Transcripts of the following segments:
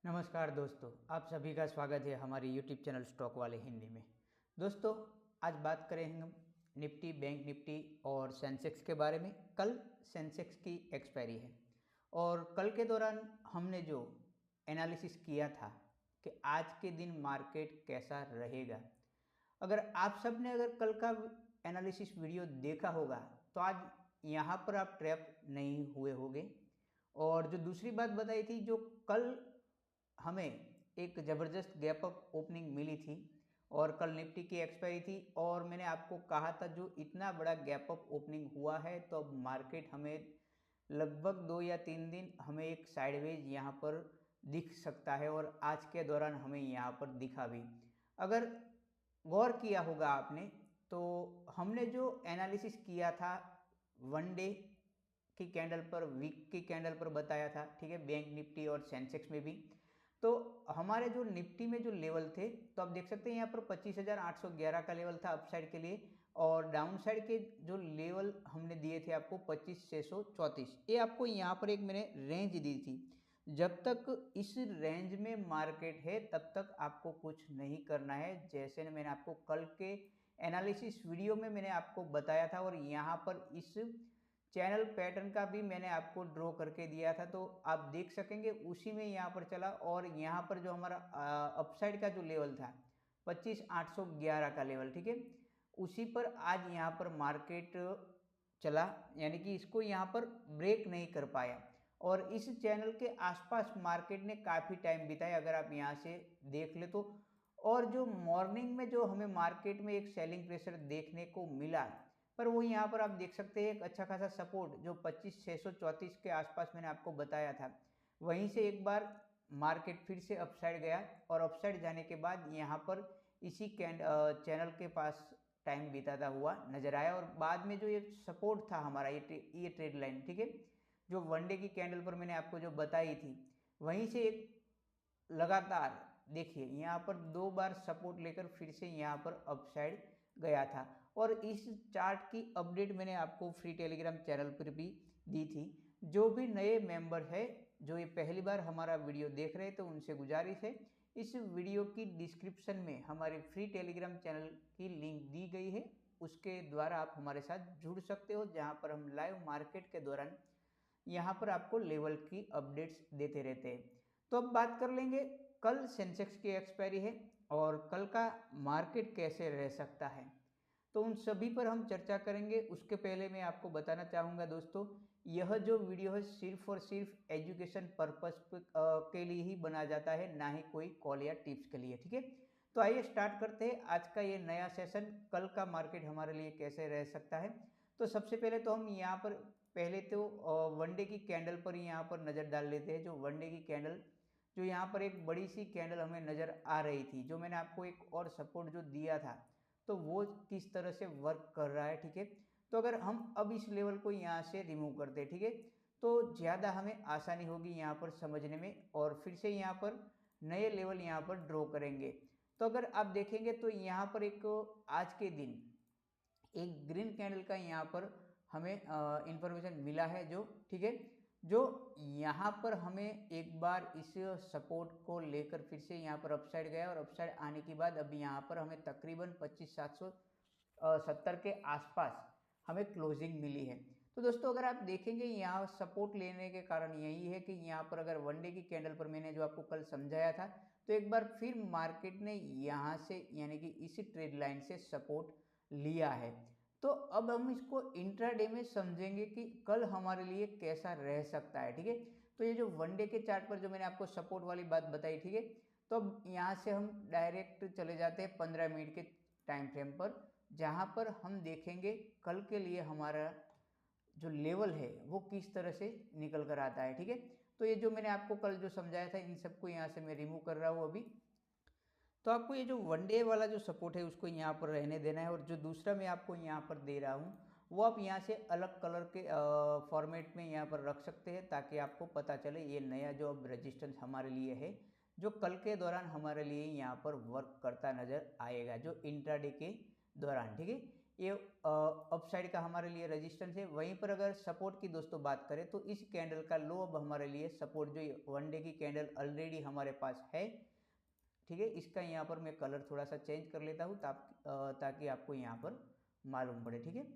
नमस्कार दोस्तों, आप सभी का स्वागत है हमारे YouTube चैनल स्टॉक वाले हिंदी में। दोस्तों, आज बात करेंगे हम निफ्टी, बैंक निफ्टी और सेंसेक्स के बारे में। कल सेंसेक्स की एक्सपायरी है और कल के दौरान हमने जो एनालिसिस किया था कि आज के दिन मार्केट कैसा रहेगा। अगर आप सब ने कल का एनालिसिस वीडियो देखा होगा तो आज यहाँ पर आप ट्रैप नहीं हुए होंगे। और जो दूसरी बात बताई थी, जो कल हमें एक ज़बरदस्त गैप अप ओपनिंग मिली थी और कल निफ्टी की एक्सपायरी थी और मैंने आपको कहा था जो इतना बड़ा गैप अप ओपनिंग हुआ है तो अब मार्केट हमें लगभग 2 या 3 दिन हमें एक साइडवेज यहाँ पर दिख सकता है और आज के दौरान हमें यहाँ पर दिखा भी। अगर गौर किया होगा आपने तो हमने जो एनालिसिस किया था वन डे की कैंडल पर, वीक की कैंडल पर बताया था, ठीक है, बैंक निफ्टी और सेंसेक्स में भी। तो हमारे जो निफ्टी में जो लेवल थे तो आप देख सकते हैं यहाँ पर 25,811 का लेवल था अपसाइड के लिए और डाउन साइड के जो लेवल हमने दिए थे आपको 25,634। ये आपको यहाँ पर एक मैंने रेंज दी थी। जब तक इस रेंज में मार्केट है तब तक आपको कुछ नहीं करना है, जैसे मैंने आपको कल के एनालिसिस वीडियो में मैंने आपको बताया था। और यहाँ पर इस चैनल पैटर्न का भी मैंने आपको ड्रॉ करके दिया था तो आप देख सकेंगे उसी में यहाँ पर चला। और यहाँ पर जो हमारा अपसाइड का जो लेवल था 25,811 का लेवल, ठीक है, उसी पर आज यहाँ पर मार्केट चला, यानी कि इसको यहाँ पर ब्रेक नहीं कर पाया और इस चैनल के आसपास मार्केट ने काफ़ी टाइम बिताया, अगर आप यहाँ से देख ले तो। और जो मॉर्निंग में जो हमें मार्केट में एक सेलिंग प्रेशर देखने को मिला, पर वो यहाँ पर आप देख सकते हैं एक अच्छा खासा सपोर्ट जो 25,634 के आसपास मैंने आपको बताया था, वहीं से एक बार मार्केट फिर से अपसाइड गया और अपसाइड जाने के बाद यहाँ पर इसी चैनल के पास टाइम बिताता हुआ नजर आया। और बाद में जो ये सपोर्ट था हमारा, ये ट्रेड लाइन, ठीक है, जो वनडे की कैंडल पर मैंने आपको जो बताई थी, वहीं से एक लगातार देखिए यहाँ पर 2 बार सपोर्ट लेकर फिर से यहाँ पर अपसाइड गया था। और इस चार्ट की अपडेट मैंने आपको फ्री टेलीग्राम चैनल पर भी दी थी। जो भी नए मेंबर है जो ये पहली बार हमारा वीडियो देख रहे हैं तो उनसे गुजारिश है, इस वीडियो की डिस्क्रिप्शन में हमारे फ्री टेलीग्राम चैनल की लिंक दी गई है, उसके द्वारा आप हमारे साथ जुड़ सकते हो, जहां पर हम लाइव मार्केट के दौरान यहाँ पर आपको लेवल की अपडेट्स देते रहते हैं। तो अब बात कर लेंगे, कल सेंसेक्स की एक्सपायरी है और कल का मार्केट कैसे रह सकता है, तो उन सभी पर हम चर्चा करेंगे। उसके पहले मैं आपको बताना चाहूँगा दोस्तों, यह जो वीडियो है सिर्फ और सिर्फ एजुकेशन पर्पस के लिए ही बनाया जाता है, ना ही कोई कॉल या टिप्स के लिए, ठीक है। तो आइए स्टार्ट करते हैं आज का ये नया सेशन, कल का मार्केट हमारे लिए कैसे रह सकता है। तो सबसे पहले तो हम यहाँ पर पहले तो वनडे की कैंडल पर यहाँ पर नज़र डाल लेते हैं। जो वनडे की कैंडल, जो यहाँ पर एक बड़ी सी कैंडल हमें नज़र आ रही थी, जो मैंने आपको एक और सपोर्ट जो दिया था, तो वो किस तरह से वर्क कर रहा है, ठीक है। तो अगर हम अब इस लेवल को यहाँ से रिमूव करते हैं, ठीक है, तो ज़्यादा हमें आसानी होगी यहाँ पर समझने में और फिर से यहाँ पर नए लेवल यहाँ पर ड्रॉ करेंगे। तो अगर आप देखेंगे तो यहाँ पर एक आज के दिन एक ग्रीन कैंडल का यहाँ पर हमें इंफॉर्मेशन मिला है, जो ठीक है, जो यहाँ पर हमें एक बार इस सपोर्ट को लेकर फिर से यहाँ पर अपसाइड गया और अपसाइड आने के बाद अभी यहाँ पर हमें तकरीबन 25,770 के आसपास हमें क्लोजिंग मिली है। तो दोस्तों अगर आप देखेंगे यहाँ सपोर्ट लेने के कारण यही है कि यहाँ पर अगर वनडे की कैंडल पर मैंने जो आपको कल समझाया था, तो एक बार फिर मार्केट ने यहाँ से यानी कि इसी ट्रेड लाइन से सपोर्ट लिया है। तो अब हम इसको इंट्राडे में समझेंगे कि कल हमारे लिए कैसा रह सकता है, ठीक है। तो ये जो वनडे के चार्ट पर जो मैंने आपको सपोर्ट वाली बात बताई, ठीक है, तो अब यहाँ से हम डायरेक्ट चले जाते हैं 15 मिनट के टाइम फ्रेम पर, जहाँ पर हम देखेंगे कल के लिए हमारा जो लेवल है वो किस तरह से निकल कर आता है, ठीक है। तो ये जो मैंने आपको कल जो समझाया था, इन सबको यहाँ से मैं रिमूव कर रहा हूँ अभी। तो आपको ये जो वनडे वाला जो सपोर्ट है उसको यहाँ पर रहने देना है और जो दूसरा मैं आपको यहाँ पर दे रहा हूँ वो आप यहाँ से अलग कलर के फॉर्मेट में यहाँ पर रख सकते हैं, ताकि आपको पता चले ये नया जो अब रेजिस्टेंस हमारे लिए है, जो कल के दौरान हमारे लिए यहाँ पर वर्क करता नज़र आएगा, जो इंट्राडे के दौरान, ठीक है। ये अपसाइड का हमारे लिए रेजिस्टेंस है। वहीं पर अगर सपोर्ट की दोस्तों बात करें तो इस कैंडल का लो अब हमारे लिए सपोर्ट, जो 1 डे की कैंडल ऑलरेडी हमारे पास है, ठीक है। इसका यहाँ पर मैं कलर थोड़ा सा चेंज कर लेता हूँ ताकि आपको यहाँ पर मालूम पड़े, ठीक है।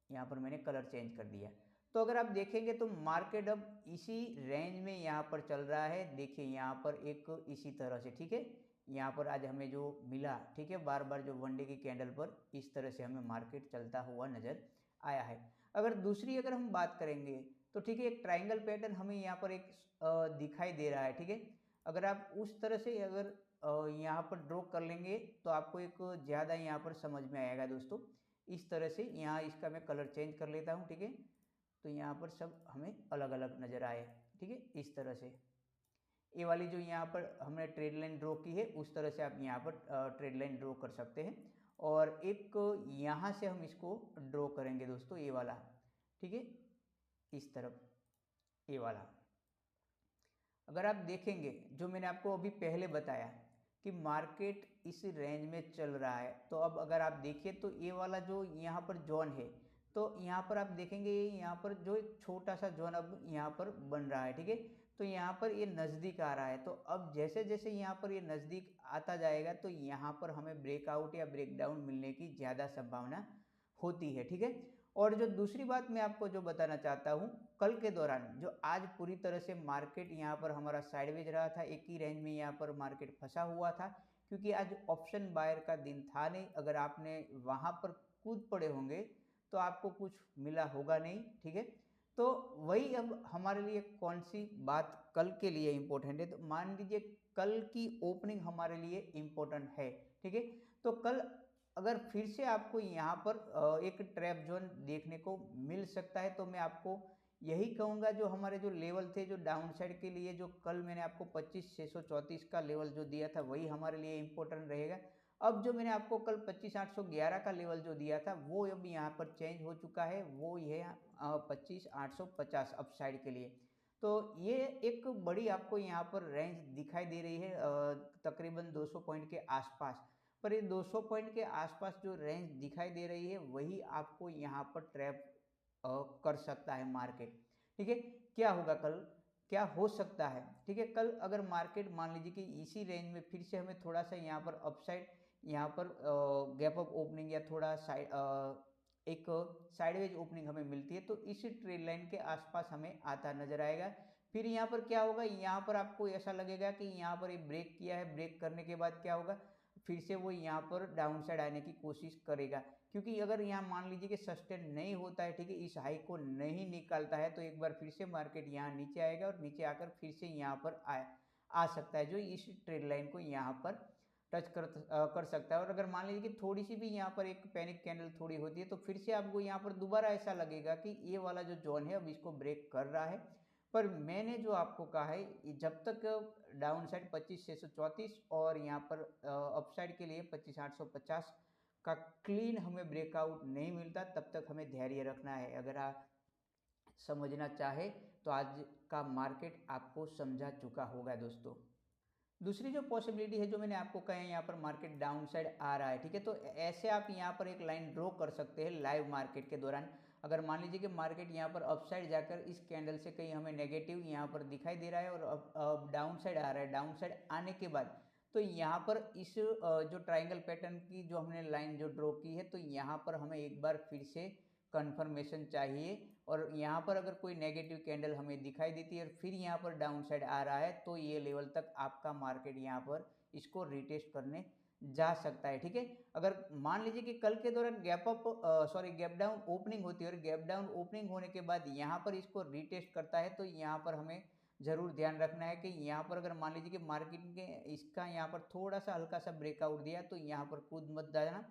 यहाँ पर मैंने कलर चेंज कर दिया। तो अगर आप देखेंगे तो मार्केट अब इसी रेंज में यहाँ पर चल रहा है। देखिए यहाँ पर एक इसी तरह से, ठीक है, यहाँ पर आज हमें जो मिला, ठीक है, बार बार जो 1 डे की कैंडल पर इस तरह से हमें मार्केट चलता हुआ नजर आया है। अगर हम बात करेंगे तो ठीक है, एक ट्राइंगल पैटर्न हमें यहाँ पर एक दिखाई दे रहा है, ठीक है। अगर आप उस तरह से अगर यहाँ पर ड्रॉ कर लेंगे तो आपको एक ज़्यादा यहाँ पर समझ में आएगा दोस्तों। इस तरह से यहाँ इसका मैं कलर चेंज कर लेता हूँ, ठीक है। तो यहाँ पर सब हमें अलग अलग नज़र आए, ठीक है। इस तरह से ये वाली जो यहाँ पर हमने ट्रेड लाइन ड्रॉ की है, उस तरह से आप यहाँ पर ट्रेड लाइन ड्रॉ कर सकते हैं। और एक यहाँ से हम इसको ड्रॉ करेंगे दोस्तों, ये वाला, ठीक है, इस तरफ ये वाला। अगर आप देखेंगे जो मैंने आपको अभी पहले बताया कि मार्केट इस रेंज में चल रहा है, तो अब अगर आप देखिए तो ये वाला जो यहाँ पर जोन है, तो यहाँ पर आप देखेंगे यहाँ पर जो एक छोटा सा जोन अब यहाँ पर बन रहा है, ठीक है। तो यहाँ पर ये नज़दीक आ रहा है। तो अब जैसे जैसे यहाँ पर ये नज़दीक आता जाएगा तो यहाँ पर हमें ब्रेकआउट या ब्रेकडाउन मिलने की ज़्यादा संभावना होती है, ठीक है। और जो दूसरी बात मैं आपको जो बताना चाहता हूँ, कल के दौरान जो आज पूरी तरह से मार्केट यहाँ पर हमारा साइडवेज रहा था, एक ही रेंज में यहाँ पर मार्केट फंसा हुआ था, क्योंकि आज ऑप्शन बायर का दिन था नहीं। अगर आपने वहाँ पर कूद पड़े होंगे तो आपको कुछ मिला होगा नहीं, ठीक है। तो वही अब हमारे लिए कौन सी बात कल के लिए इम्पोर्टेंट है, तो मान लीजिए कल की ओपनिंग हमारे लिए इम्पोर्टेंट है, ठीक है। तो कल अगर फिर से आपको यहाँ पर एक ट्रैप जोन देखने को मिल सकता है, तो मैं आपको यही कहूँगा, जो हमारे जो लेवल थे जो डाउन साइड के लिए, जो कल मैंने आपको 25,634 का लेवल जो दिया था, वही हमारे लिए इम्पोर्टेंट रहेगा। अब जो मैंने आपको कल 25,811 का लेवल जो दिया था, वो अब यहाँ पर चेंज हो चुका है, वो ये 25,850 अप साइड के लिए। तो ये एक बड़ी आपको यहाँ पर रेंज दिखाई दे रही है, तकरीबन 200 पॉइंट के आसपास। पर ये 200 पॉइंट के आसपास जो रेंज दिखाई दे रही है, वही आपको यहाँ पर ट्रैप कर सकता है मार्केट, ठीक है। क्या होगा कल, क्या हो सकता है, ठीक है। कल अगर मार्केट मान लीजिए कि इसी रेंज में फिर से हमें थोड़ा सा यहाँ पर अपसाइड, यहाँ पर गैप अप ओपनिंग या थोड़ा साइड एक साइडवेज ओपनिंग हमें मिलती है, तो इस ट्रेड लाइन के आसपास हमें आता नजर आएगा। फिर यहाँ पर क्या होगा, यहाँ पर आपको ऐसा लगेगा कि यहाँ पर ये ब्रेक किया है, ब्रेक करने के बाद क्या होगा, फिर से वो यहाँ पर डाउन साइड आने की कोशिश करेगा। क्योंकि अगर यहाँ मान लीजिए कि सस्टेन नहीं होता है, ठीक है, इस हाई को नहीं निकालता है, तो एक बार फिर से मार्केट यहाँ नीचे आएगा और नीचे आकर फिर से यहाँ पर आ सकता है, जो इस ट्रेड लाइन को यहाँ पर टच कर सकता है। और अगर मान लीजिए कि थोड़ी सी भी यहाँ पर एक पैनिक कैंडल थोड़ी होती है, तो फिर से आपको यहाँ पर दोबारा ऐसा लगेगा कि ये वाला जो जोन है अब इसको ब्रेक कर रहा है। पर मैंने जो आपको कहा है, जब तक डाउन साइड 25,634 और यहाँ पर अपसाइड के लिए 25,850 का क्लीन हमें ब्रेकआउट नहीं मिलता, तब तक हमें धैर्य रखना है। अगर आप समझना चाहे तो आज का मार्केट आपको समझा चुका होगा दोस्तों। दूसरी जो पॉसिबिलिटी है जो मैंने आपको कहा है, यहाँ पर मार्केट डाउन साइड आ रहा है, ठीक है। तो ऐसे आप यहाँ पर एक लाइन ड्रॉ कर सकते हैं लाइव मार्केट के दौरान। अगर मान लीजिए कि मार्केट यहाँ पर अपसाइड जाकर इस कैंडल से कहीं हमें नेगेटिव यहाँ पर दिखाई दे रहा है और अब डाउन साइड आ रहा है, डाउन साइड आने के बाद तो यहाँ पर इस जो ट्राइंगल पैटर्न की जो हमने लाइन जो ड्रॉ की है, तो यहाँ पर हमें एक बार फिर से कंफर्मेशन चाहिए। और यहाँ पर अगर कोई नेगेटिव कैंडल हमें दिखाई देती है और फिर यहाँ पर डाउन साइड आ रहा है, तो ये लेवल तक आपका मार्केट यहाँ पर इसको रिटेस्ट करने जा सकता है, ठीक है। अगर मान लीजिए कि कल के दौरान गैप डाउन ओपनिंग होती है और गैप डाउन ओपनिंग होने के बाद यहाँ पर इसको रिटेस्ट करता है, तो यहाँ पर हमें जरूर ध्यान रखना है कि यहाँ पर अगर मान लीजिए कि मार्केट ने इसका यहाँ पर थोड़ा सा हल्का सा ब्रेकआउट दिया, तो यहाँ पर कूद मत जाना।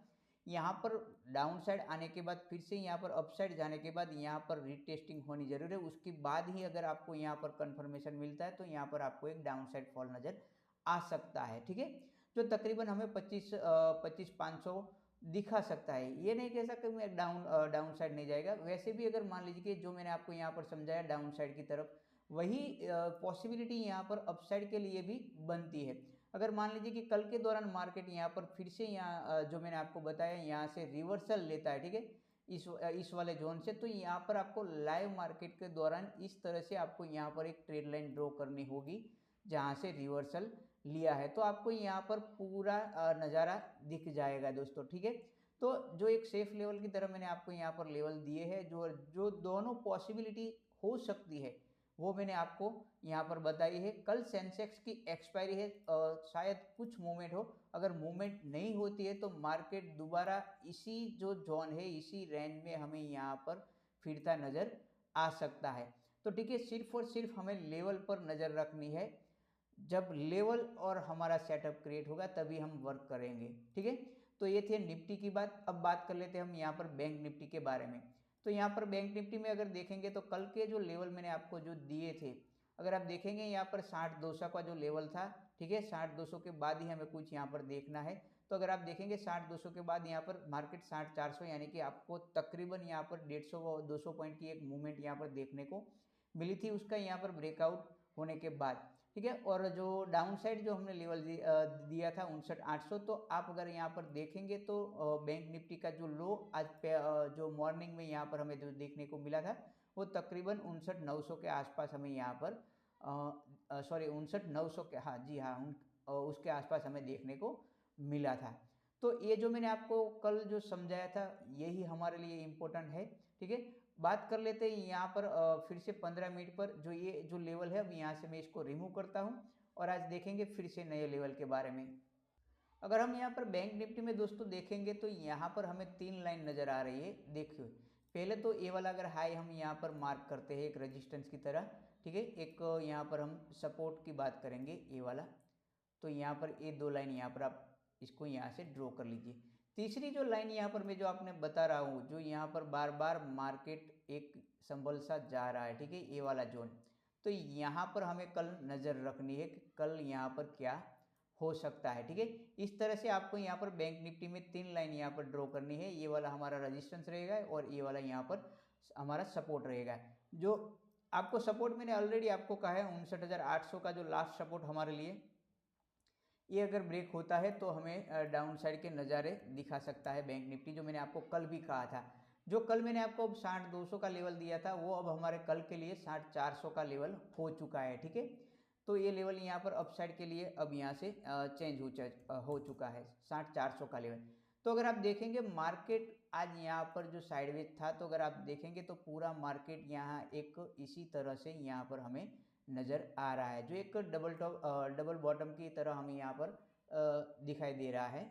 यहाँ पर डाउन साइड आने के बाद फिर से यहाँ पर अपसाइड जाने के बाद यहाँ पर रिटेस्टिंग होनी जरूरी है। उसके बाद ही अगर आपको यहाँ पर कंफर्मेशन मिलता है, तो यहाँ पर आपको एक डाउन साइड फॉल नजर आ सकता है, ठीक है, जो तकरीबन हमें 25,500 दिखा सकता है। ये नहीं कह सकते मैं डाउन साइड नहीं जाएगा। वैसे भी अगर मान लीजिए कि जो मैंने आपको यहाँ पर समझाया डाउन साइड की तरफ, वही पॉसिबिलिटी यहाँ पर अपसाइड के लिए भी बनती है। अगर मान लीजिए कि कल के दौरान मार्केट यहाँ पर फिर से यहाँ जो मैंने आपको बताया यहाँ से रिवर्सल लेता है, ठीक है, इस वाले जोन से, तो यहाँ पर आपको लाइव मार्केट के दौरान इस तरह से आपको यहाँ पर एक ट्रेड लाइन ड्रॉ करनी होगी जहाँ से रिवर्सल लिया है, तो आपको यहाँ पर पूरा नज़ारा दिख जाएगा दोस्तों, ठीक है। तो जो एक सेफ लेवल की तरह मैंने आपको यहाँ पर लेवल दिए हैं, जो जो दोनों पॉसिबिलिटी हो सकती है वो मैंने आपको यहाँ पर बताई है। कल सेंसेक्स की एक्सपायरी है, शायद कुछ मूवमेंट हो, अगर मूवमेंट नहीं होती है तो मार्केट दोबारा इसी जो जोन है इसी रेंज में हमें यहाँ पर फिरता नज़र आ सकता है। तो ठीक है, सिर्फ और सिर्फ हमें लेवल पर नज़र रखनी है, जब लेवल और हमारा सेटअप क्रिएट होगा तभी हम वर्क करेंगे, ठीक है। तो ये थे निफ्टी की बात। अब बात कर लेते हैं हम यहाँ पर बैंक निफ्टी के बारे में। तो यहाँ पर बैंक निफ्टी में अगर देखेंगे तो कल के जो लेवल मैंने आपको जो दिए थे, अगर आप देखेंगे यहाँ पर 60-200 का जो लेवल था, ठीक है, 60-200 के बाद ही हमें कुछ यहाँ पर देखना है। तो अगर आप देखेंगे 60-200 के बाद यहाँ पर मार्केट 60-400 यानी कि आपको तकरीबन यहाँ पर 150-200 पॉइंट की एक मूवमेंट यहाँ पर देखने को मिली थी उसका यहाँ पर ब्रेकआउट होने के बाद, ठीक है। और जो डाउन साइड जो हमने लेवल दिया था 59,800, तो आप अगर यहाँ पर देखेंगे तो बैंक निफ्टी का जो लो आज पे जो मॉर्निंग में यहाँ पर हमें जो देखने को मिला था वो तकरीबन 59,900 के आसपास हमें यहाँ पर सॉरी 59,900 के, हाँ जी हाँ, उसके आसपास हमें देखने को मिला था। तो ये जो मैंने आपको कल जो समझाया था यही हमारे लिए इम्पोर्टेंट है, ठीक है। बात कर लेते हैं यहाँ पर फिर से 15 मिनट पर जो ये जो लेवल है, अब यहाँ से मैं इसको रिमूव करता हूँ और आज देखेंगे फिर से नए लेवल के बारे में। अगर हम यहाँ पर बैंक निफ्टी में दोस्तों देखेंगे तो यहाँ पर हमें 3 लाइन नज़र आ रही है। देखिए पहले तो ए वाला अगर हाई हम यहाँ पर मार्क करते हैं एक रेजिस्टेंस की तरह, ठीक है, एक यहाँ पर हम सपोर्ट की बात करेंगे ए वाला, तो यहाँ पर ये 2 लाइन यहाँ पर आप इसको यहाँ से ड्रॉ कर लीजिए। तीसरी जो लाइन यहाँ पर मैं जो आपने बता रहा हूँ, जो यहाँ पर बार बार मार्केट एक संभल सा जा रहा है, ठीक है, ये वाला जोन, तो यहाँ पर हमें कल नज़र रखनी है कि कल यहाँ पर क्या हो सकता है, ठीक है। इस तरह से आपको यहाँ पर बैंक निफ्टी में 3 लाइन यहाँ पर ड्रॉ करनी है। ये वाला हमारा रेजिस्टेंस रहेगा और ये वाला यहाँ पर हमारा सपोर्ट रहेगा। जो आपको सपोर्ट मैंने ऑलरेडी आपको कहा है 59,800 का जो लास्ट सपोर्ट हमारे लिए, ये अगर ब्रेक होता है तो हमें डाउन साइड के नज़ारे दिखा सकता है बैंक निफ्टी, जो मैंने आपको कल भी कहा था। जो कल मैंने आपको 60-200 का लेवल दिया था वो अब हमारे कल के लिए 60-400 का लेवल हो चुका है, ठीक है। तो ये लेवल यहाँ पर अपसाइड के लिए अब यहाँ से चेंज हो चुका है 60-400 का लेवल। तो अगर आप देखेंगे मार्केट आज यहाँ पर जो साइडवेज था, तो अगर आप देखेंगे तो पूरा मार्केट यहाँ एक इसी तरह से यहाँ पर हमें नज़र आ रहा है, जो एक डबल बॉटम की तरह हमें यहाँ पर दिखाई दे रहा है।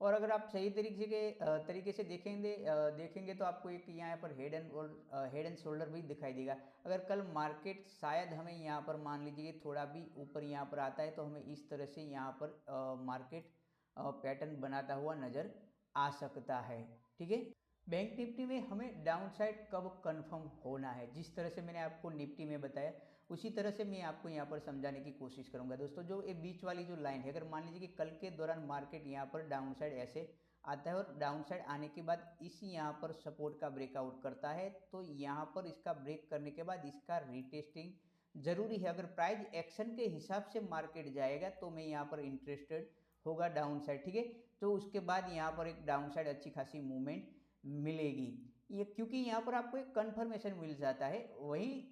और अगर आप सही तरीके से देखेंगे तो आपको एक यहाँ पर हेड एंड शोल्डर भी दिखाई देगा। अगर कल मार्केट शायद हमें यहाँ पर मान लीजिए थोड़ा भी ऊपर यहाँ पर आता है तो हमें इस तरह से यहाँ पर मार्केट पैटर्न बनाता हुआ नज़र आ सकता है, ठीक है। बैंक निफ्टी में हमें डाउन साइड कब कंफर्म होना है, जिस तरह से मैंने आपको निफ्टी में बताया उसी तरह से मैं आपको यहाँ पर समझाने की कोशिश करूँगा दोस्तों। जो ये बीच वाली जो लाइन है, अगर मान लीजिए कि कल के दौरान मार्केट यहाँ पर डाउन साइड ऐसे आता है और डाउन साइड आने के बाद इस यहाँ पर सपोर्ट का ब्रेकआउट करता है, तो यहाँ पर इसका ब्रेक करने के बाद इसका रीटेस्टिंग जरूरी है। अगर प्राइस एक्शन के हिसाब से मार्केट जाएगा तो मैं यहाँ पर इंटरेस्टेड होगा डाउन साइड, ठीक है। तो उसके बाद यहाँ पर एक डाउन साइड अच्छी खासी मूवमेंट मिलेगी, ये क्योंकि यहाँ पर आपको एक कन्फर्मेशन मिल जाता है। वही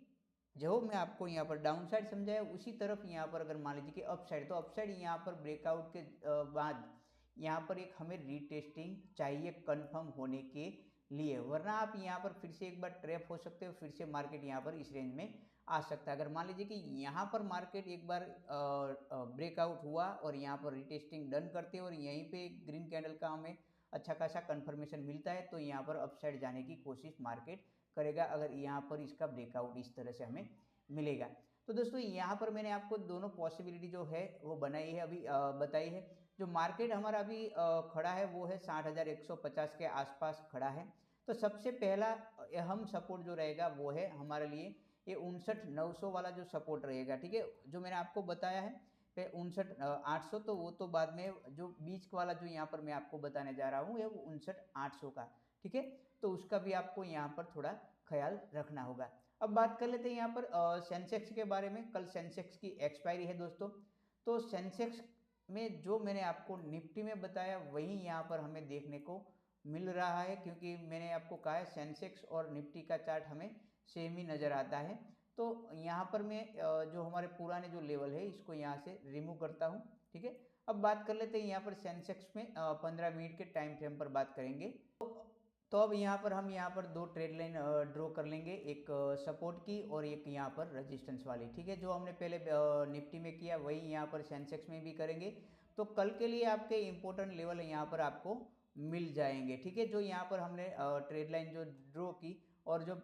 जो मैं आपको यहाँ पर डाउन साइड समझाया उसी तरफ यहाँ पर अगर मान लीजिए कि अप साइड, तो अप साइड यहाँ पर ब्रेकआउट के बाद यहाँ पर एक हमें रीटेस्टिंग चाहिए कंफर्म होने के लिए, वरना आप यहाँ पर फिर से एक बार ट्रैप हो सकते हो, फिर से मार्केट यहाँ पर इस रेंज में आ सकता है। अगर मान लीजिए कि यहाँ पर मार्केट एक बार ब्रेकआउट हुआ और यहाँ पर रीटेस्टिंग डन करते और यहीं पे ग्रीन कैंडल का हमें अच्छा खासा कंफर्मेशन मिलता है तो यहाँ पर अपसाइड जाने की कोशिश मार्केट करेगा, अगर यहाँ पर इसका ब्रेकआउट इस तरह से हमें मिलेगा। तो दोस्तों यहाँ पर मैंने आपको दोनों पॉसिबिलिटी जो है वो बनाई है, अभी बताई है। जो मार्केट हमारा अभी खड़ा है वो है 60,150 के आसपास खड़ा है। तो सबसे पहला अहम सपोर्ट जो रहेगा वो है हमारे लिए ये 59,900 वाला जो सपोर्ट रहेगा, ठीक है, जो मैंने आपको बताया है 59,800, तो वो तो बाद में, जो बीच वाला जो यहाँ पर मैं आपको बताने जा रहा हूँ ये 59,800 का, ठीक है। तो उसका भी आपको यहाँ पर थोड़ा ख्याल रखना होगा। अब बात कर लेते हैं यहाँ पर सेंसेक्स के बारे में। कल सेंसेक्स की एक्सपायरी है दोस्तों, तो सेंसेक्स में जो मैंने आपको निफ्टी में बताया वही यहाँ पर हमें देखने को मिल रहा है, क्योंकि मैंने आपको कहा है सेंसेक्स और निफ्टी का चार्ट हमें सेम ही नज़र आता है। तो यहाँ पर मैं जो हमारे पुराने जो लेवल है इसको यहाँ से रिमूव करता हूँ। ठीक है, अब बात कर लेते हैं यहाँ पर सेंसेक्स में 15 मिनट के टाइम फ्रेम पर बात करेंगे। तो अब यहाँ पर हम यहाँ पर दो ट्रेड लाइन ड्रॉ कर लेंगे, एक सपोर्ट की और एक यहाँ पर रेजिस्टेंस वाली। ठीक है, जो हमने पहले निफ्टी में किया वही यहाँ पर सेंसेक्स में भी करेंगे। तो कल के लिए आपके इंपॉर्टेंट लेवल यहाँ पर आपको मिल जाएंगे। ठीक है, जो यहाँ पर हमने ट्रेड लाइन जो ड्रॉ की और जो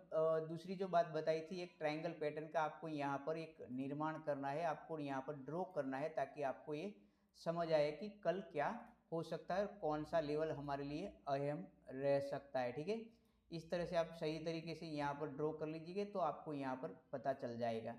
दूसरी जो बात बताई थी, एक ट्रायंगल पैटर्न का आपको यहाँ पर एक निर्माण करना है, आपको यहाँ पर ड्रॉ करना है, ताकि आपको ये समझ आए कि कल क्या हो सकता है और कौन सा लेवल हमारे लिए अहम रह सकता है। ठीक है, इस तरह से आप सही तरीके से यहाँ पर ड्रॉ कर लीजिए तो आपको यहाँ पर पता चल जाएगा।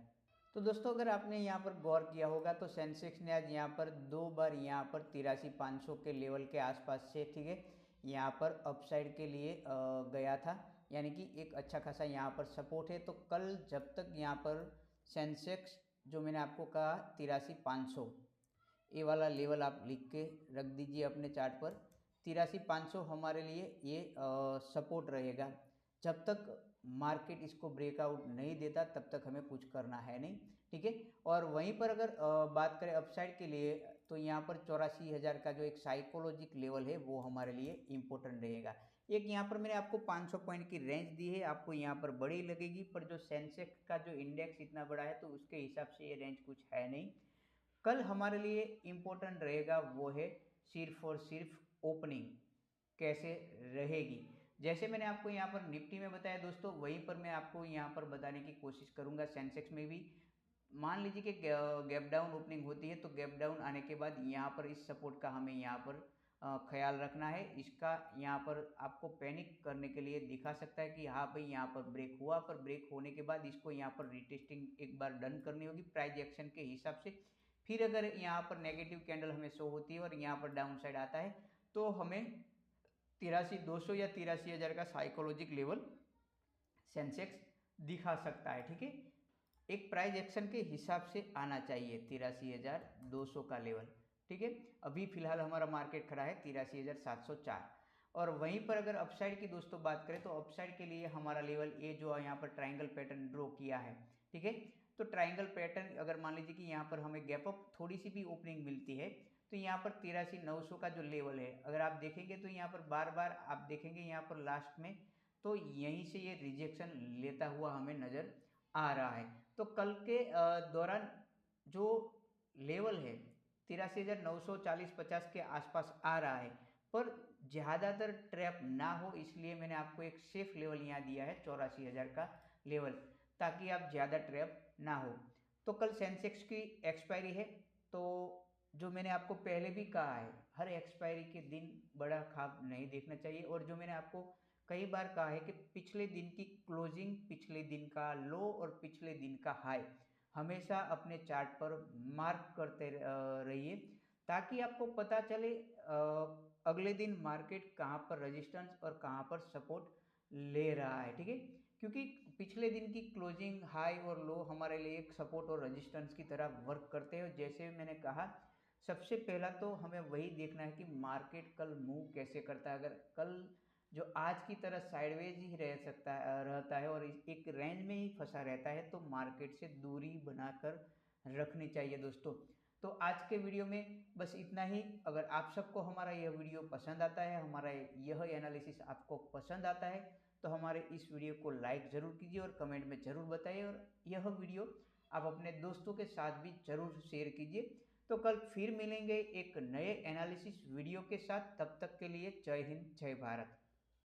तो दोस्तों, अगर आपने यहाँ पर गौर किया होगा तो सेंसेक्स ने आज यहाँ पर 2 बार यहाँ पर 83,500 के लेवल के आसपास से, ठीक है, यहाँ पर अपसाइड के लिए गया था, यानी कि एक अच्छा खासा यहाँ पर सपोर्ट है। तो कल जब तक यहाँ पर सेंसेक्स जो मैंने आपको कहा 83,500, ये वाला लेवल आप लिख के रख दीजिए अपने चार्ट पर, 83,500 हमारे लिए ये सपोर्ट रहेगा। जब तक मार्केट इसको ब्रेकआउट नहीं देता तब तक हमें कुछ करना है नहीं। ठीक है, और वहीं पर अगर बात करें अपसाइड के लिए तो यहाँ पर 84,000 का जो एक साइकोलॉजिक लेवल है वो हमारे लिए इम्पोर्टेंट रहेगा। एक यहाँ पर मैंने आपको 500 पॉइंट की रेंज दी है, आपको यहाँ पर बड़ी लगेगी, पर जो सेंसेक्स का जो इंडेक्स इतना बड़ा है तो उसके हिसाब से ये रेंज कुछ है नहीं। कल हमारे लिए इम्पोर्टेंट रहेगा वो है सिर्फ और सिर्फ ओपनिंग कैसे रहेगी। जैसे मैंने आपको यहाँ पर निफ्टी में बताया दोस्तों, वहीं पर मैं आपको यहाँ पर बताने की कोशिश करूँगा सेंसेक्स में भी। मान लीजिए कि गैप डाउन ओपनिंग होती है तो गैप डाउन आने के बाद यहाँ पर इस सपोर्ट का हमें यहाँ पर ख्याल रखना है। इसका यहाँ पर आपको पैनिक करने के लिए दिखा सकता है कि हाँ भाई यहाँ पर ब्रेक हुआ, पर ब्रेक होने के बाद इसको यहाँ पर रिटेस्टिंग एक बार डन करनी होगी प्राइस एक्शन के हिसाब से। फिर अगर यहाँ पर नेगेटिव कैंडल हमें शो होती है और यहाँ पर डाउन साइड आता है तो हमें 83,200 या 83,000 का साइकोलॉजिक लेवल सेंसेक्स दिखा सकता है। ठीक है, एक प्राइस एक्शन के हिसाब से आना चाहिए 83,200 का लेवल। ठीक है, अभी फिलहाल हमारा मार्केट खड़ा है 83,704। और वहीं पर अगर अपसाइड की दोस्तों बात करें तो अपसाइड के लिए हमारा लेवल ये जो यहाँ पर ट्रायंगल पैटर्न ड्रॉ किया है। ठीक है, तो ट्रायंगल पैटर्न अगर मान लीजिए कि यहाँ पर हमें गैप अप थोड़ी सी भी ओपनिंग मिलती है तो यहाँ पर 83,900 का जो लेवल है अगर आप देखेंगे तो यहाँ पर बार बार आप देखेंगे यहाँ पर लास्ट में तो यहीं से ये रिजेक्शन लेता हुआ हमें नज़र आ रहा है। तो कल के दौरान जो लेवल है 83,940-50 के आसपास आ रहा है, पर ज़्यादातर ट्रैप ना हो इसलिए मैंने आपको एक सेफ लेवल यहाँ दिया है 84,000 का लेवल, ताकि आप ज़्यादा ट्रैप ना हो। तो कल सेंसेक्स की एक्सपायरी है, तो जो मैंने आपको पहले भी कहा है हर एक्सपायरी के दिन बड़ा ख्वाब नहीं देखना चाहिए। और जो मैंने आपको कई बार कहा है कि पिछले दिन की क्लोजिंग, पिछले दिन का लो और पिछले दिन का हाई हमेशा अपने चार्ट पर मार्क करते रहिए, ताकि आपको पता चले अगले दिन मार्केट कहाँ पर रेजिस्टेंस और कहाँ पर सपोर्ट ले रहा है। ठीक है, क्योंकि पिछले दिन की क्लोजिंग, हाई और लो हमारे लिए एक सपोर्ट और रेजिस्टेंस की तरह वर्क करते हैं। जैसे मैंने कहा सबसे पहला तो हमें वही देखना है कि मार्केट कल मूव कैसे करता है। अगर कल जो आज की तरह साइडवेज ही रहता है और एक रेंज में ही फंसा रहता है तो मार्केट से दूरी बनाकर रखनी चाहिए दोस्तों। तो आज के वीडियो में बस इतना ही। अगर आप सबको हमारा यह वीडियो पसंद आता है, हमारा यह एनालिसिस आपको पसंद आता है तो हमारे इस वीडियो को लाइक ज़रूर कीजिए और कमेंट में ज़रूर बताइए, और यह वीडियो आप अपने दोस्तों के साथ भी ज़रूर शेयर कीजिए। तो कल फिर मिलेंगे एक नए एनालिसिस वीडियो के साथ, तब तक के लिए जय हिंद, जय भारत।